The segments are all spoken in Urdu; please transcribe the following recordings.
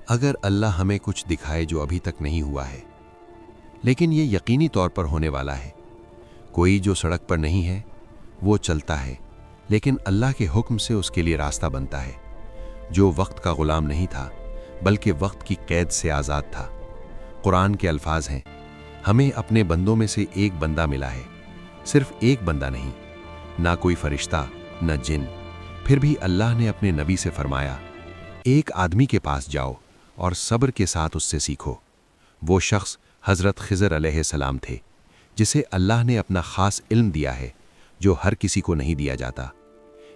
اگر اللہ ہمیں کچھ دکھائے جو ابھی تک نہیں ہوا ہے لیکن یہ یقینی طور پر ہونے والا ہے، کوئی جو سڑک پر نہیں ہے وہ چلتا ہے لیکن اللہ کے حکم سے اس کے لیے راستہ بنتا ہے، جو وقت کا غلام نہیں تھا بلکہ وقت کی قید سے آزاد تھا۔ قرآن کے الفاظ ہیں، ہمیں اپنے بندوں میں سے ایک بندہ ملا ہے، صرف ایک بندہ نہیں، نہ کوئی فرشتہ نہ جن۔ پھر بھی اللہ نے اپنے نبی سے فرمایا، ایک آدمی کے پاس جاؤ اور صبر کے ساتھ اس سے سیکھو۔ وہ شخص حضرت خضر علیہ السلام تھے، جسے اللہ نے اپنا خاص علم دیا ہے جو ہر کسی کو نہیں دیا جاتا۔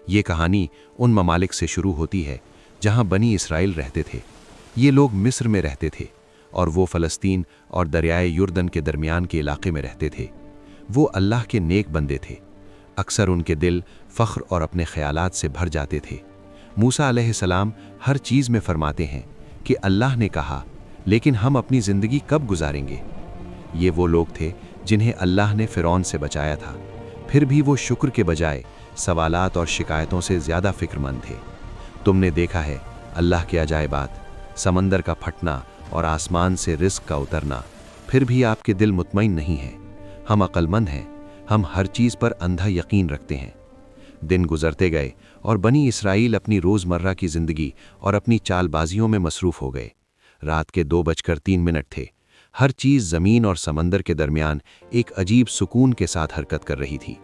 یہ کہانی ان ممالک سے شروع ہوتی ہے جہاں بنی اسرائیل رہتے تھے۔ یہ لوگ مصر میں رہتے تھے اور وہ فلسطین اور دریائے یردن کے درمیان کے علاقے میں رہتے تھے۔ وہ اللہ کے نیک بندے تھے، اکثر ان کے دل فخر اور اپنے خیالات سے بھر جاتے تھے۔ موسیٰ علیہ السلام ہر چیز میں فرماتے ہیں کہ اللہ نے کہا، لیکن ہم اپنی زندگی کب گزاریں گے؟ یہ وہ لوگ تھے جنہیں اللہ نے فرعون سے بچایا تھا، پھر بھی وہ شکر کے بجائے سوالات اور شکایتوں سے زیادہ فکر مند تھے۔ تم نے دیکھا ہے اللہ کے عجائبات، سمندر کا پھٹنا اور آسمان سے رزق کا اترنا، پھر بھی آپ کے دل مطمئن نہیں ہیں۔ ہم عقل مند ہیں، ہم ہر چیز پر اندھا یقین رکھتے ہیں۔ دن گزرتے گئے اور بنی اسرائیل اپنی روزمرہ کی زندگی اور اپنی چال بازیوں میں مصروف ہو گئے۔ رات کے 2:03 تھے۔ ہر چیز زمین اور سمندر کے درمیان ایک عجیب سکون کے ساتھ حرکت کر رہی تھی۔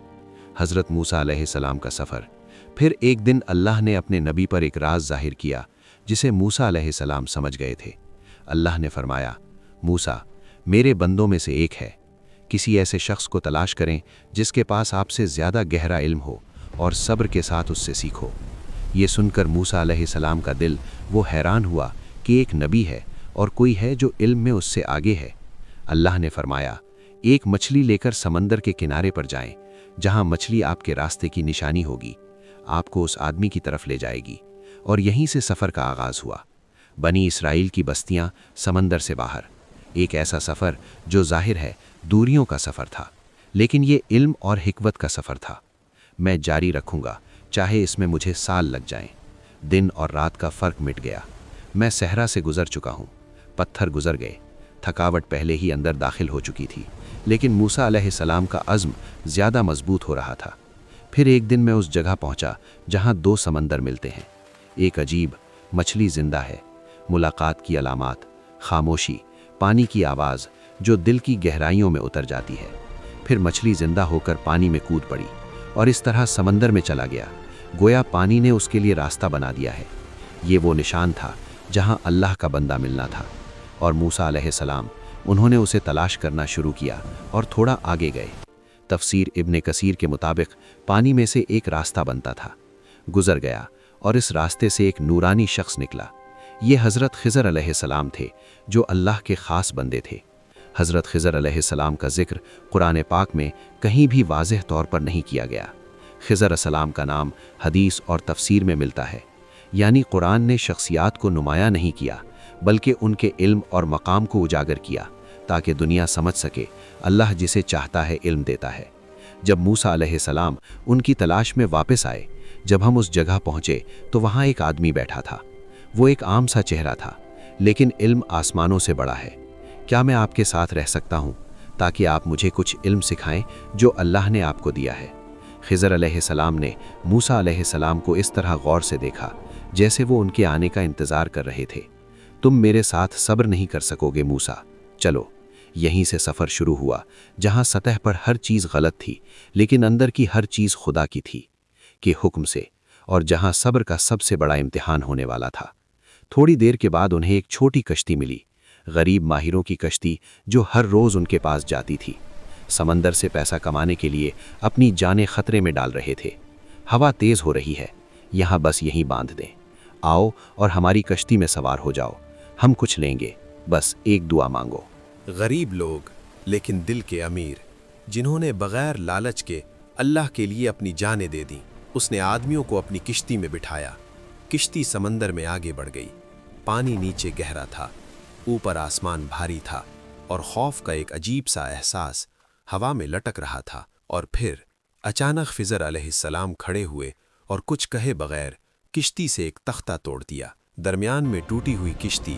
حضرت موسیٰ علیہ السلام کا سفر۔ پھر ایک دن اللہ نے اپنے نبی پر ایک راز ظاہر کیا جسے موسیٰ علیہ السلام سمجھ گئے تھے۔ اللہ نے فرمایا، موسیٰ، میرے بندوں میں سے ایک ہے، کسی ایسے شخص کو تلاش کریں جس کے پاس آپ سے زیادہ گہرا علم ہو اور صبر کے ساتھ اس سے سیکھو۔ یہ سن کر موسیٰ علیہ السلام کا دل وہ حیران ہوا کہ ایک نبی ہے اور کوئی ہے جو علم میں اس سے آگے ہے۔ اللہ نے فرمایا، ایک مچھلی لے کر سمندر کے کنارے پر جائیں، جہاں مچھلی آپ کے راستے کی نشانی ہوگی، آپ کو اس آدمی کی طرف لے جائے گی۔ اور یہیں سے سفر کا آغاز ہوا۔ بنی اسرائیل کی بستیاں سمندر سے باہر، ایک ایسا سفر جو ظاہر ہے دوریوں کا سفر تھا، لیکن یہ علم اور حکمت کا سفر تھا۔ میں جاری رکھوں گا چاہے اس میں مجھے سال لگ جائیں۔ دن اور رات کا فرق مٹ گیا۔ میں صحرا سے گزر چکا ہوں، پتھر گزر گئے، تھکاوٹ پہلے ہی اندر داخل ہو چکی تھی، لیکن موسیٰ علیہ السلام کا عزم زیادہ مضبوط ہو رہا تھا۔ پھر ایک دن میں اس جگہ پہنچا جہاں دو سمندر ملتے ہیں۔ ایک عجیب مچھلی زندہ ہے، ملاقات کی علامات، خاموشی، پانی کی آواز جو دل کی گہرائیوں میں اتر جاتی ہے۔ پھر مچھلی زندہ ہو کر پانی میں کود پڑی اور اس طرح سمندر میں چلا گیا، گویا پانی نے اس کے لیے راستہ بنا دیا ہے۔ یہ وہ نشان تھا جہاں اللہ کا بندہ ملنا تھا، اور موسیٰ علیہ السلام انہوں نے اسے تلاش کرنا شروع کیا اور تھوڑا آگے گئے۔ تفسیر ابن کثیر کے مطابق پانی میں سے ایک راستہ بنتا تھا، گزر گیا اور اس راستے سے ایک نورانی شخص نکلا۔ یہ حضرت خضر علیہ السلام تھے جو اللہ کے خاص بندے تھے۔ حضرت خضر علیہ السلام کا ذکر قرآن پاک میں کہیں بھی واضح طور پر نہیں کیا گیا۔ خضر علیہ السلام کا نام حدیث اور تفسیر میں ملتا ہے، یعنی قرآن نے شخصیات کو نمایاں نہیں کیا بلکہ ان کے علم اور مقام کو اجاگر کیا تاکہ دنیا سمجھ سکے اللہ جسے چاہتا ہے علم دیتا ہے۔ جب موسیٰ علیہ السلام ان کی تلاش میں واپس آئے، جب ہم اس جگہ پہنچے تو وہاں ایک آدمی بیٹھا تھا۔ وہ ایک عام سا چہرہ تھا، لیکن علم آسمانوں سے بڑا ہے۔ کیا میں آپ کے ساتھ رہ سکتا ہوں تاکہ آپ مجھے کچھ علم سکھائیں جو اللہ نے آپ کو دیا ہے؟ خضر علیہ السلام نے موسیٰ علیہ السلام کو اس طرح غور سے دیکھا جیسے وہ ان کے آنے کا انتظار کر رہے تھے۔ تم میرے ساتھ صبر نہیں کر سکو گے موسیٰ، چلو۔ یہیں سے سفر شروع ہوا جہاں سطح پر ہر چیز غلط تھی لیکن اندر کی ہر چیز خدا کی تھی کہ حکم سے، اور جہاں صبر کا سب سے بڑا امتحان ہونے والا تھا۔ تھوڑی دیر کے بعد انہیں ایک چھوٹی کشتی ملی، غریب ماہروں کی کشتی جو ہر روز ان کے پاس جاتی تھی، سمندر سے پیسہ کمانے کے لیے اپنی جانیں خطرے میں ڈال رہے تھے۔ ہوا تیز ہو رہی ہے، یہاں بس یہیں باندھ دیں، آؤ اور ہماری کشتی میں سوار ہو جاؤ، ہم کچھ لیں گے، بس ایک دعا مانگو۔ غریب لوگ لیکن دل کے امیر، جنہوں نے بغیر لالچ کے اللہ کے لیے اپنی جانیں دے دیں۔ اس نے آدمیوں کو اپنی کشتی میں بٹھایا، کشتی سمندر میں آگے بڑھ گئی۔ پانی نیچے گہرا تھا، اوپر آسمان بھاری تھا، اور خوف کا ایک عجیب سا احساس ہوا میں لٹک رہا تھا۔ اور پھر اچانک خضر علیہ السلام کھڑے ہوئے اور کچھ کہے بغیر کشتی سے ایک تختہ توڑ دیا۔ درمیان میں ٹوٹی ہوئی کشتی